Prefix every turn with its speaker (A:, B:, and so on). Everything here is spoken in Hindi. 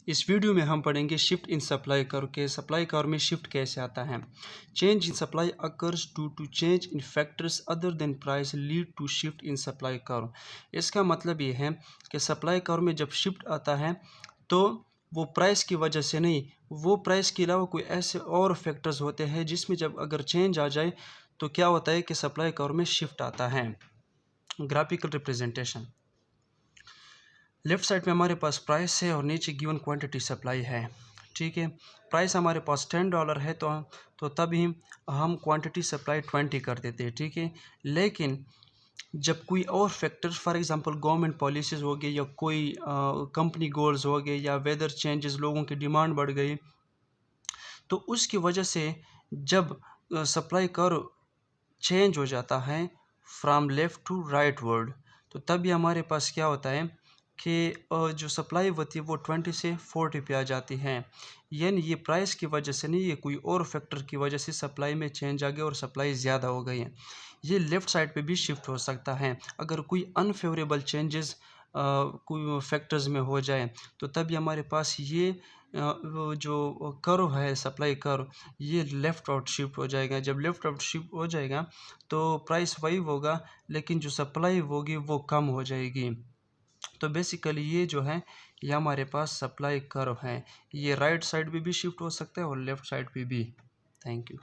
A: इस वीडियो में हम पढ़ेंगे शिफ्ट इन सप्लाई कर्व के सप्लाई कर्व में शिफ्ट कैसे आता है। Change in supply occurs due to change in factors other than price lead to shift in supply curve. इसका मतलब ये है कि सप्लाई कर्व में जब शिफ्ट आता है तो वो प्राइस की वजह से नहीं, वो प्राइस के अलावा कोई ऐसे और फैक्टर्स होते हैं जिसमें जब अगर चेंज आ जाए तो क्या होता है कि सप्लाई कर्व में शिफ्ट आता है। ग्राफिकल रिप्रेजेंटेशन, लेफ्ट साइड में हमारे पास प्राइस है और नीचे गिवन क्वांटिटी सप्लाई है। ठीक है, प्राइस हमारे पास $10 है तो तभी हम क्वांटिटी सप्लाई 20 कर देते हैं। ठीक है, लेकिन जब कोई और factor for example government policies हो गई या कोई कंपनी गोल्स हो गए या वेदर चेंजेस, लोगों की डिमांड बढ़ गई, तो उसकी वजह से जब सप्लाई कर्व चेंज हो जाता है from left to right word, तो तभी हमारे पास क्या होता है कि जो सप्लाई होती है वो 20 से 40 पे आ जाती है। यानी ये प्राइस की वजह से नहीं, ये कोई और फैक्टर की वजह से सप्लाई में चेंज आ गया और सप्लाई ज़्यादा हो गई है। ये लेफ़्ट साइड पे भी शिफ्ट हो सकता है। अगर कोई अनफेवरेबल चेंजेस कोई फैक्टर्स में हो जाए तो तभी हमारे पास ये वो जो कर्व है सप्लाई कर्व, ये लेफ़्ट आउट शिफ्ट हो जाएगा। जब लेफ़्ट आउट शिफ्ट हो जाएगा तो प्राइस वही होगा लेकिन जो सप्लाई होगी वो कम हो जाएगी। तो बेसिकली ये जो है ये हमारे पास सप्लाई कर्व है। ये राइट साइड पे भी शिफ्ट हो सकता है और लेफ़्ट साइड पे भी। Thank you.